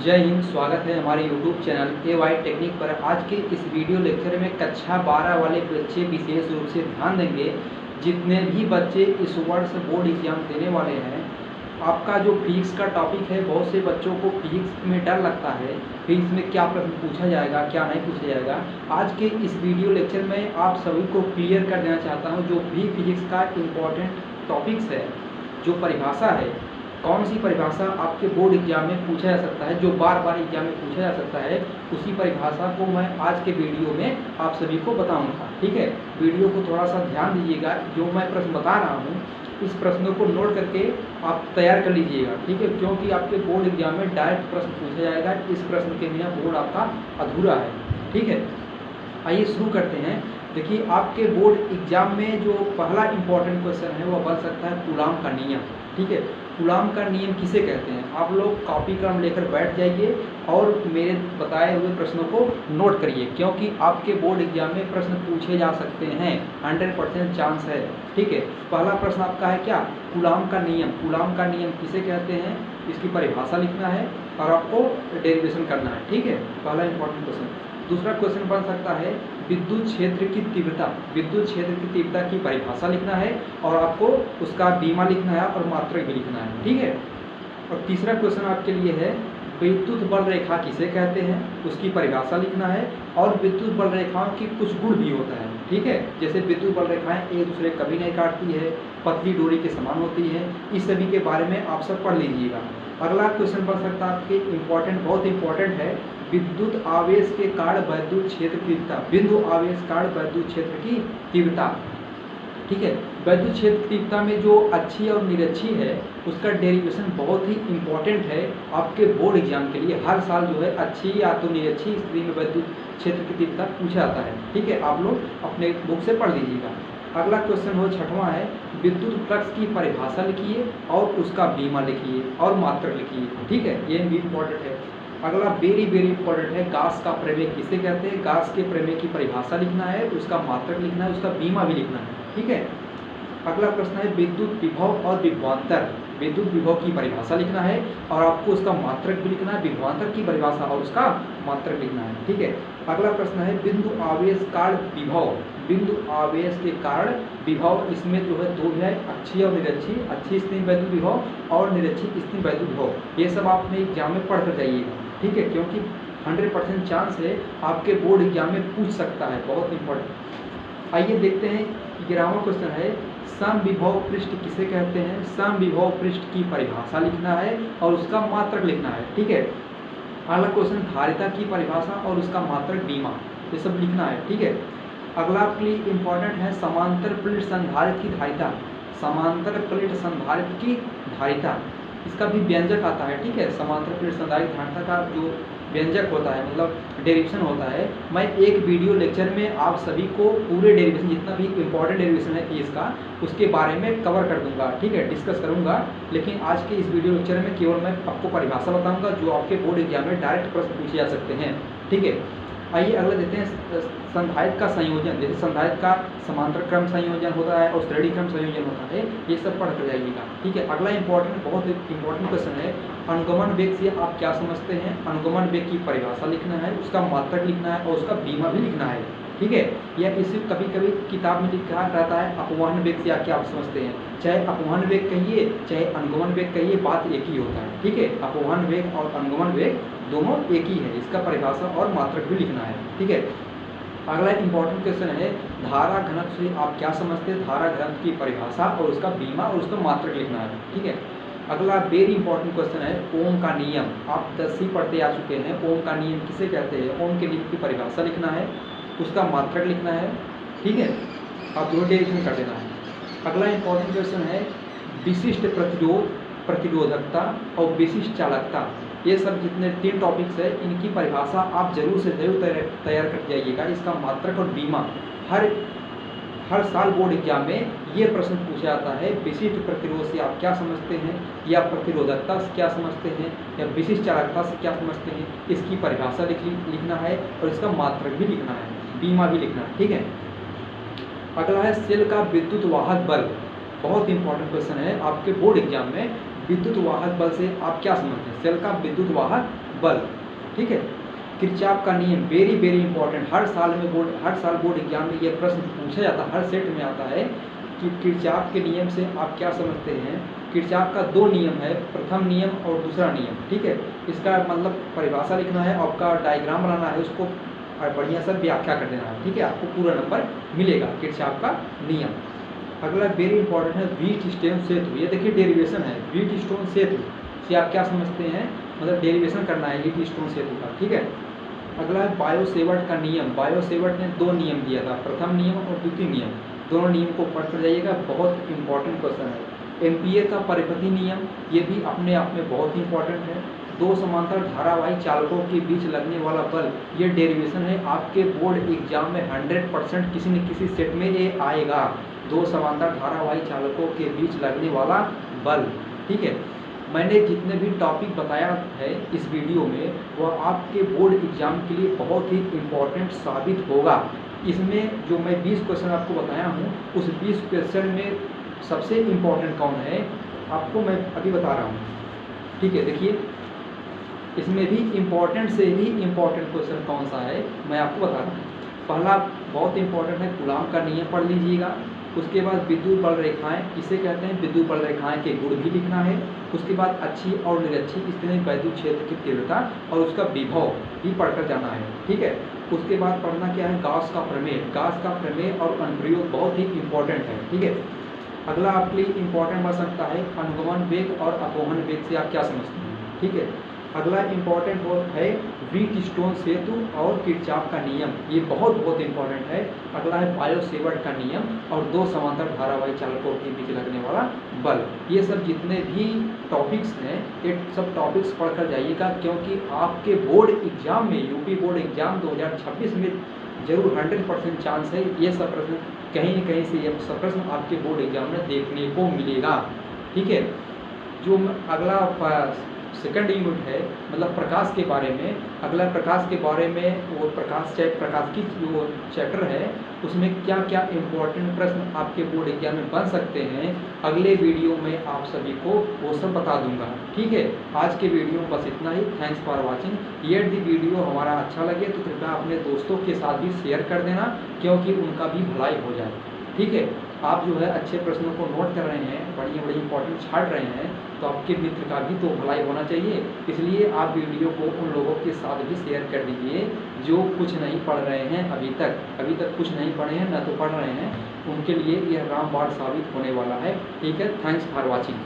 जय हिंद। स्वागत है हमारे YouTube चैनल AY टेक्निक पर। आज के इस वीडियो लेक्चर में कक्षा 12 वाले बच्चे विशेष रूप से ध्यान देंगे। जितने भी बच्चे इस वर्ष बोर्ड एग्जाम देने वाले हैं, आपका जो फिजिक्स का टॉपिक है, बहुत से बच्चों को फिजिक्स में डर लगता है, फिजिक्स में क्या प्रश्न पूछा जाएगा, क्या नहीं पूछा जाएगा। आज के इस वीडियो लेक्चर में आप सभी को क्लियर कर देना चाहता हूँ जो भी फिजिक्स का इम्पोर्टेंट टॉपिक्स है, जो परिभाषा है, कौन सी परिभाषा आपके बोर्ड एग्जाम में पूछा जा सकता है, जो बार बार एग्जाम में पूछा जा सकता है, उसी परिभाषा को मैं आज के वीडियो में आप सभी को बताऊंगा। ठीक है, वीडियो को थोड़ा सा ध्यान दीजिएगा। जो मैं प्रश्न बता रहा हूँ, इस प्रश्नों को नोट करके आप तैयार कर लीजिएगा। ठीक है, क्योंकि आपके बोर्ड एग्जाम में डायरेक्ट प्रश्न पूछा जाएगा। इस प्रश्न के बिना बोर्ड आपका अधूरा है। ठीक है, आइए शुरू करते हैं। देखिए, आपके बोर्ड एग्जाम में जो पहला इंपॉर्टेंट क्वेश्चन है वो बन सकता है कूलाम का नियम। ठीक है, कूलाम का नियम किसे कहते हैं? आप लोग कॉपी कलम लेकर बैठ जाइए और मेरे बताए हुए प्रश्नों को नोट करिए, क्योंकि आपके बोर्ड एग्जाम में प्रश्न पूछे जा सकते हैं। 100% चांस है। ठीक है, पहला प्रश्न आपका है क्या? कूलाम का नियम। कूलाम का नियम किसे कहते हैं, इसकी परिभाषा लिखना है और आपको डेरिवेशन करना है। ठीक है, पहला इंपॉर्टेंट क्वेश्चन। दूसरा क्वेश्चन बन सकता है विद्युत क्षेत्र की तीव्रता। विद्युत क्षेत्र की तीव्रता की परिभाषा लिखना है और आपको उसका बीमा लिखना है और मात्रक भी लिखना है। ठीक है, और तीसरा क्वेश्चन आपके लिए है विद्युत बल रेखा किसे कहते हैं, उसकी परिभाषा लिखना है और विद्युत बल रेखाओं की कुछ गुण भी होता है। ठीक है, जैसे विद्युत बल रेखाएं एक दूसरे कभी नहीं काटती है, पतली डोरी के समान होती है। इस सभी के बारे में आप सब पढ़ लीजिएगा। अगला क्वेश्चन बन सकता है आपके बहुत इंपॉर्टेंट है, विद्युत आवेश के कारण वैद्युत क्षेत्र की तीव्रता। बिंदु आवेश कारण वैद्युत क्षेत्र की तीव्रता। ठीक है, वैद्युत क्षेत्र की तीव्रता में जो अच्छी और निरक्षी है, उसका डेरिवेशन बहुत ही इंपॉर्टेंट है आपके बोर्ड एग्जाम के लिए। हर साल जो है अच्छी या तो निरक्षी स्थिति में वैद्युत क्षेत्र की तीव्रता पूछा जाता है। ठीक है, आप लोग अपने बुक से पढ़ लीजिएगा। अगला क्वेश्चन हो छठवां है, विद्युत फ्लक्स की परिभाषा लिखिए और उसका बीमा लिखिए और मात्रक लिखिए। ठीक है, ये भी इम्पोर्टेंट है। अगला वेरी इंपॉर्टेंट है, गास का प्रमेय किसे कहते हैं। गास के प्रमेय की परिभाषा लिखना है, उसका मात्रक लिखना है, उसका बीमा भी लिखना है। ठीक है, अगला प्रश्न है विद्युत विभव और विभवांतर। विद्युत विभव की परिभाषा लिखना है और आपको उसका मात्रक भी लिखना है, विभवांतर की परिभाषा और उसका मात्रक लिखना है। ठीक है, अगला प्रश्न है बिंदु आवेश कारण विभव। बिंदु आवेश के कारण विभव, इसमें जो है दो है, अच्छी और निरक्षी। अच्छी स्थिति वैद्युत विभव और निरक्षी स्थिति वैद्युत विभव। ये सब आपने एग्जाम में पढ़ कर जाइएगा। ठीक है, क्योंकि 100% चांस है आपके बोर्ड एग्जाम में पूछ सकता है, बहुत इंपॉर्टेंट। आइए देखते हैं, 11वां क्वेश्चन है समविभव पृष्ठ किसे कहते हैं। समविभव पृष्ठ की परिभाषा लिखना है और उसका मात्रक लिखना है। ठीक है, अगला क्वेश्चन धारिता की परिभाषा और उसका मात्रक बीमा, ये सब लिखना है। ठीक है, अगला आपके लिए इंपॉर्टेंट है समांतर प्लेट संधारित्र की धारिता। समांतर प्लेट संधारित्र की धारिता, इसका भी व्यंजक आता है। ठीक है, समांतर प्लेट संधारित्र धारिता का जो व्यंजक होता है, मतलब डेरिवेशन होता है, मैं एक वीडियो लेक्चर में आप सभी को पूरे डेरिवेशन, जितना भी इंपॉर्टेंट डेरिवेशन है इसका, उसके बारे में कवर कर दूंगा। ठीक है, डिस्कस करूंगा। लेकिन आज के इस वीडियो लेक्चर में केवल मैं आपको परिभाषा बताऊंगा जो आपके बोर्ड एग्जाम में डायरेक्ट प्रश्न पूछे जा सकते हैं। ठीक है, आइए अगला देते हैं संधारित्र का संयोजन। जैसे संधारित्र का समांतर क्रम संयोजन होता है और श्रेणी क्रम संयोजन होता है, ये सब पढ़ कर जाइएगा। ठीक है, अगला बहुत इंपॉर्टेंट क्वेश्चन है अनुगमन वेग से आप क्या समझते हैं। अनुगमन वेग की परिभाषा लिखना है, उसका मात्रक लिखना है और उसका बीमा भी लिखना है। ठीक है, या इसे कभी कभी किताब में लिखा रहता है अपवहन वेग से आप क्या समझते हैं। चाहे अपवहन वेग कहिए चाहे अनुगमन वेग कहिए, बात एक ही होता है। ठीक है, अपवहन वेग और अनुगमन वेग दोनों एक ही है, इसका परिभाषा और मात्रक भी लिखना है। ठीक है, अगला इंपॉर्टेंट क्वेश्चन है धारा घनत्व से आप क्या समझते हैं। धारा घनत्व की परिभाषा और उसका बीमा और उसका मात्रक लिखना है। ठीक है, अगला वेरी इंपॉर्टेंट क्वेश्चन है ओम का नियम। आप 10वीं पढ़ते आ चुके हैं, ओम का नियम किसे कहते हैं। ओम के नियम की परिभाषा लिखना है, उसका मात्रक लिखना है। ठीक है, आप दो डेरिवेशन कर देना है। अगला इंपॉर्टेंट क्वेश्चन है विशिष्ट प्रतिरोध, प्रतिरोधकता और विशिष्ट चालकता। ये सब जितने 3 टॉपिक्स है, इनकी परिभाषा आप जरूर से जरूर तैयार कर जाइएगा। इसका मात्रक और बीमा हर साल बोर्ड एग्जाम में ये प्रश्न पूछा जाता है। विशिष्ट प्रतिरोध से आप क्या समझते हैं, या प्रतिरोधकता से क्या समझते हैं, या विशिष्ट चालकता से क्या समझते हैं, इसकी परिभाषा लिखना है और इसका मात्रक भी लिखना है, बीमा भी लिखना है। ठीक है, अगला है सेल का विद्युत वाहक बल। बहुत इंपॉर्टेंट क्वेश्चन है आपके बोर्ड एग्जाम में। विद्युत वाहक बल से आप क्या समझते हैं। सेल का विद्युत वाहक बल। ठीक है, किरचॉफ का नियम वेरी वेरी इंपॉर्टेंट, हर साल बोर्ड एग्जाम में ये प्रश्न पूछा जाता है, हर सेट में आता है कि किरचॉफ के नियम से आप क्या समझते हैं। किरचॉफ का दो नियम है, प्रथम नियम और दूसरा नियम। ठीक है, इसका मतलब परिभाषा लिखना है, आपका डायग्राम बनाना है, उसको बढ़िया से व्याख्या कर देना है। ठीक है, आपको पूरा नंबर मिलेगा किरचॉफ का नियम। अगला वेरी इंपॉर्टेंट है व्हीट स्टोन सेतु। ये देखिए डेरिवेशन है, व्हीट स्टोन सेतु से आप क्या समझते हैं, मतलब डेरिवेशन करना है व्हीट स्टोन सेतु का। ठीक है, अगला है बायोसेवर्ट का नियम। बायोसेवर्ट ने दो नियम दिया था, प्रथम नियम और द्वितीय नियम। दोनों नियम को पढ़ कर जाइएगा, बहुत इंपॉर्टेंट क्वेश्चन है। एम्पियर का परिपथी नियम, ये भी अपने आप में बहुत इंपॉर्टेंट है। दो समांतर धारावाही चालकों के बीच लगने वाला बल, ये डेरिवेशन है, आपके बोर्ड एग्जाम में 100% किसी न किसी सेट में ये आएगा। दो समांतर धारावाही चालकों के बीच लगने वाला बल। ठीक है, मैंने जितने भी टॉपिक बताया है इस वीडियो में वह आपके बोर्ड एग्जाम के लिए बहुत ही इम्पोर्टेंट साबित होगा। इसमें जो मैं 20 क्वेश्चन आपको बताया हूँ, उस 20 क्वेश्चन में सबसे इम्पोर्टेंट कौन है आपको मैं अभी बता रहा हूँ। ठीक है, देखिए इसमें भी इम्पोर्टेंट से भी इम्पोर्टेंट क्वेश्चन कौन सा है मैं आपको बता रहा हूँ। पहला बहुत इम्पोर्टेंट है कूलाम का नियम, पढ़ लीजिएगा। उसके बाद विद्युत बल रेखाएं, किसे कहते हैं, विद्युत बल रेखाएं के गुण भी लिखना है। उसके बाद अच्छी और निरक्षी स्थिति वैद्युत क्षेत्र की तीव्रता और उसका विभव भी पढ़कर जाना है। ठीक है, उसके बाद पढ़ना क्या है, गॉस का प्रमेय। गॉस का प्रमेय और अनुप्रयोग बहुत ही इंपॉर्टेंट है। ठीक है, अगला आपके लिए इंपॉर्टेंट बन सकता है अनुगमन वेग और अपवहन वेग से आप क्या समझते हैं। ठीक है, अगला इम्पॉर्टेंट है व्हीट स्टोन सेतु और किरचॉफ का नियम, ये बहुत इंपॉर्टेंट है। अगला है बायोसेवर्ट का नियम और दो समांतर धारावाही चालकों के बीच लगने वाला बल। ये सब जितने भी टॉपिक्स हैं ये सब टॉपिक्स पढ़ कर जाइएगा, क्योंकि आपके बोर्ड एग्जाम में, यूपी बोर्ड एग्जाम 2026 में जरूर 100% चांस है ये सब प्रश्न कहीं न कहीं से ये सब प्रश्न आपके बोर्ड एग्जाम में देखने को मिलेगा। ठीक है, जो अगला सेकंड यूनिट है मतलब प्रकाश के बारे में। अगला प्रकाश के बारे में वो प्रकाश की जो चैप्टर है उसमें क्या क्या इम्पोर्टेंट प्रश्न आपके बोर्ड एग्जाम में बन सकते हैं, अगले वीडियो में आप सभी को वो सब बता दूंगा। ठीक है, आज के वीडियो में बस इतना ही। Thanks for watching. यदि वीडियो हमारा अच्छा लगे तो कृपया अपने दोस्तों के साथ भी शेयर कर देना, क्योंकि उनका भी भलाई हो जाए। ठीक है, आप जो है अच्छे प्रश्नों को नोट कर रहे हैं, बड़ी इंपॉर्टेंट छाट रहे हैं, तो आपके मित्र का भी तो भलाई होना चाहिए। इसलिए आप वीडियो को उन लोगों के साथ भी शेयर कर दीजिए जो कुछ नहीं पढ़ रहे हैं अभी तक कुछ नहीं पढ़े हैं, न तो पढ़ रहे हैं। उनके लिए यह रामबाण साबित होने वाला है। ठीक है, थैंक्स फॉर वॉचिंग।